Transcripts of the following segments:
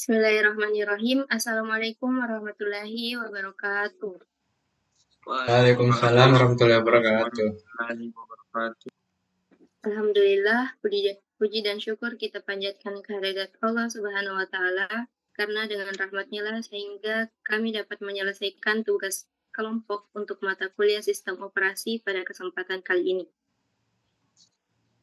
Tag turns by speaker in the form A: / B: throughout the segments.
A: Bismillahirrahmanirrahim. Assalamualaikum warahmatullahi wabarakatuh.
B: Waalaikumsalam warahmatullahi wabarakatuh.
C: warahmatullahi wabarakatuh.
A: Alhamdulillah, puji dan syukur kita panjatkan kehadirat Allah Subhanahu wa Ta'ala, karena dengan rahmat-Nya lah sehingga kami dapat menyelesaikan tugas kelompok untuk mata kuliah sistem operasi pada kesempatan kali ini.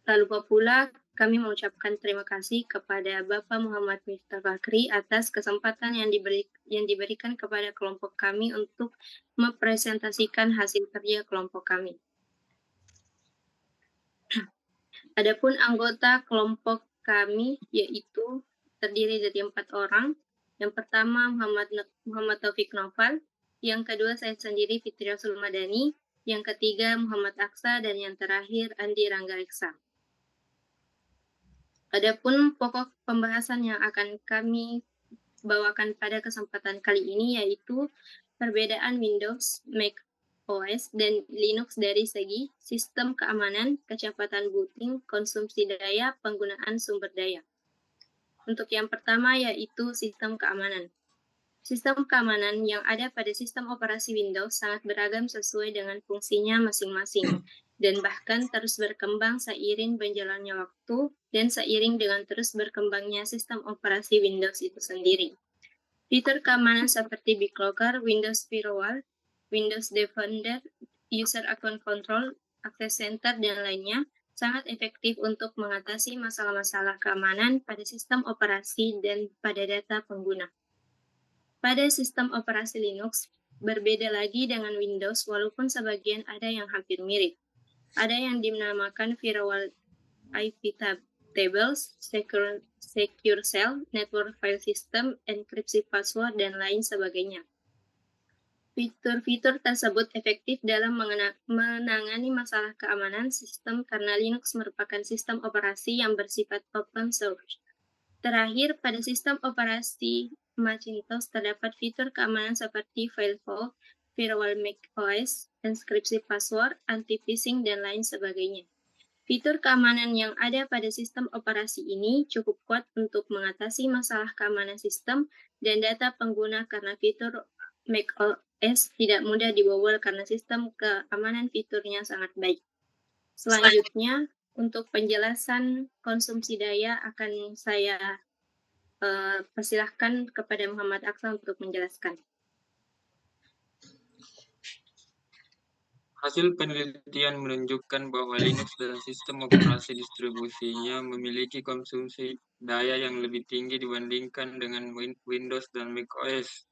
A: Tak lupa pula kami mengucapkan terima kasih kepada Bapak Muhammad Miftah Bakri atas kesempatan yang diberikan kepada kelompok kami untuk mempresentasikan hasil kerja kelompok kami. Adapun anggota kelompok kami yaitu terdiri dari 4 orang. Yang pertama Muhammad Taufik Noval, yang kedua saya sendiri Fitri Rasul Madani, yang ketiga Muhammad Aksa, dan yang terakhir Andi Rangga Eksa. Adapun pokok pembahasan yang akan kami bawakan pada kesempatan kali ini yaitu perbedaan Windows, Mac OS, dan Linux dari segi sistem keamanan, kecepatan booting, konsumsi daya, penggunaan sumber daya. Untuk yang pertama yaitu sistem keamanan. Sistem keamanan yang ada pada sistem operasi Windows sangat beragam sesuai dengan fungsinya masing-masing, dan bahkan terus berkembang seiring berjalannya waktu dan seiring dengan terus berkembangnya sistem operasi Windows itu sendiri. Fitur keamanan seperti BitLocker, Windows Firewall, Windows Defender, User Account Control, Access Center, dan lainnya sangat efektif untuk mengatasi masalah-masalah keamanan pada sistem operasi dan pada data pengguna. Pada sistem operasi Linux, berbeda lagi dengan Windows walaupun sebagian ada yang hampir mirip. Ada yang dinamakan Firewall IP Tables, Secure Shell, Network File System, Enkripsi Password, dan lain sebagainya. Fitur-fitur tersebut efektif dalam menangani masalah keamanan sistem karena Linux merupakan sistem operasi yang bersifat open source. Terakhir, pada sistem operasi Macintosh terdapat fitur keamanan seperti file vault, firewall macOS, enkripsi password, anti-phishing, dan lain sebagainya. Fitur keamanan yang ada pada sistem operasi ini cukup kuat untuk mengatasi masalah keamanan sistem dan data pengguna karena fitur macOS tidak mudah dibobol karena sistem keamanan fiturnya sangat baik. Selanjutnya, untuk penjelasan konsumsi daya akan saya persilahkan kepada Muhammad Aksa untuk menjelaskan.
C: Hasil penelitian menunjukkan bahwa Linux dan sistem operasi distribusinya memiliki konsumsi daya yang lebih tinggi dibandingkan dengan Windows dan macOS.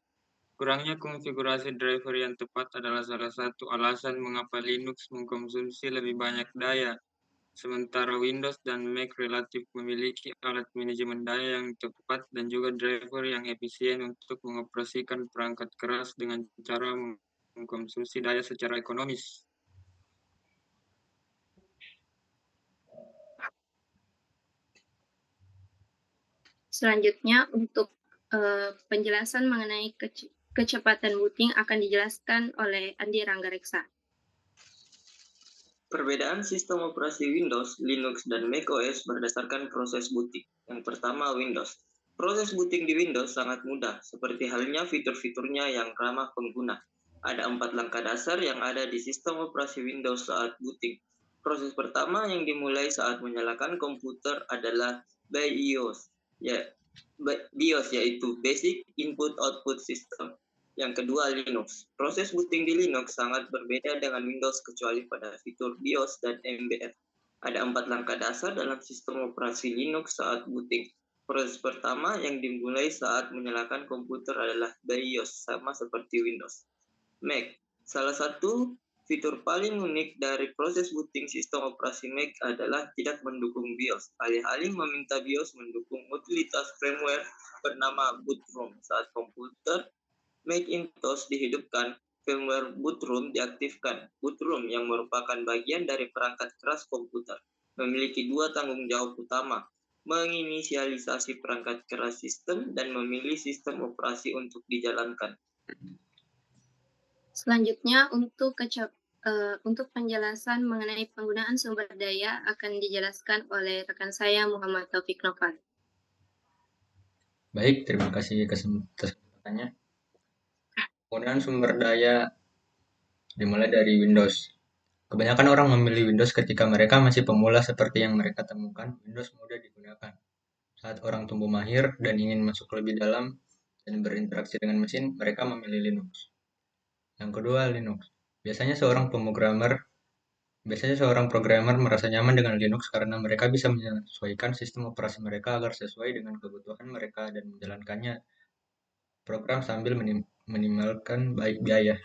C: Kurangnya konfigurasi driver yang tepat adalah salah satu alasan mengapa Linux mengkonsumsi lebih banyak daya, sementara Windows dan Mac relatif memiliki alat manajemen daya yang tepat dan juga driver yang efisien untuk mengoperasikan perangkat keras dengan cara mengkonsumsi daya secara ekonomis.
A: Selanjutnya, untuk penjelasan mengenai kecepatan booting akan dijelaskan oleh Andi Rangga Reksa.
B: Perbedaan sistem operasi Windows, Linux, dan macOS berdasarkan proses booting. Yang pertama, Windows. Proses booting di Windows sangat mudah, seperti halnya fitur-fiturnya yang ramah pengguna. Ada 4 langkah dasar yang ada di sistem operasi Windows saat booting. Proses pertama yang dimulai saat menyalakan komputer adalah BIOS, yaitu Basic Input Output System. Yang kedua, Linux. Proses booting di Linux sangat berbeda dengan Windows kecuali pada fitur BIOS dan MBR. Ada 4 langkah dasar dalam sistem operasi Linux saat booting. Proses pertama yang dimulai saat menyalakan komputer adalah BIOS, sama seperti Windows. Mac. Salah satu fitur paling unik dari proses booting sistem operasi Mac adalah tidak mendukung BIOS. Alih-alih meminta BIOS mendukung utilitas firmware bernama Bootroom. Saat komputer Macintosh dihidupkan, firmware Bootroom diaktifkan. Bootroom, yang merupakan bagian dari perangkat keras komputer, memiliki 2 tanggung jawab utama: menginisialisasi perangkat keras sistem dan memilih sistem operasi untuk dijalankan.
A: Selanjutnya, untuk penjelasan mengenai penggunaan sumber daya akan dijelaskan oleh rekan saya Muhammad Taufik Noval.
D: Baik, terima kasih kesempatannya. Penggunaan sumber daya dimulai dari Windows. Kebanyakan orang memilih Windows ketika mereka masih pemula seperti yang mereka temukan. Windows mudah digunakan. Saat orang tumbuh mahir dan ingin masuk lebih dalam dan berinteraksi dengan mesin, mereka memilih Linux. Yang kedua, Linux. Biasanya seorang programmer merasa nyaman dengan Linux karena mereka bisa menyesuaikan sistem operasi mereka agar sesuai dengan kebutuhan mereka dan menjalankannya program sambil minimalkan biaya.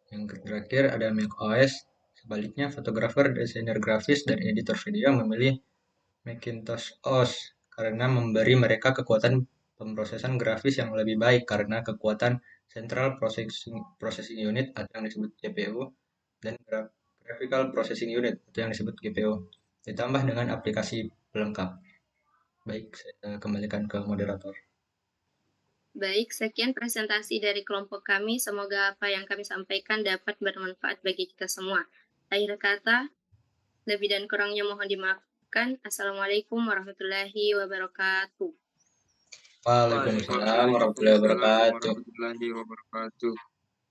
D: Yang terakhir ada macOS. Sebaliknya, fotografer, desainer grafis, dan editor video memilih Macintosh OS karena memberi mereka kekuatan pemrosesan grafis yang lebih baik karena kekuatan Central Processing Unit atau yang disebut CPU dan Graphical Processing Unit atau yang disebut GPU ditambah dengan aplikasi pelengkap. Baik, saya kembalikan ke moderator.
A: Baik, sekian presentasi dari kelompok kami. Semoga apa yang kami sampaikan dapat bermanfaat bagi kita semua. Akhir kata, lebih dan kurangnya mohon dimaafkan. Assalamualaikum warahmatullahi wabarakatuh.
D: Waalaikumsalam warahmatullahi wabarakatuh.
C: warahmatullahi wabarakatuh.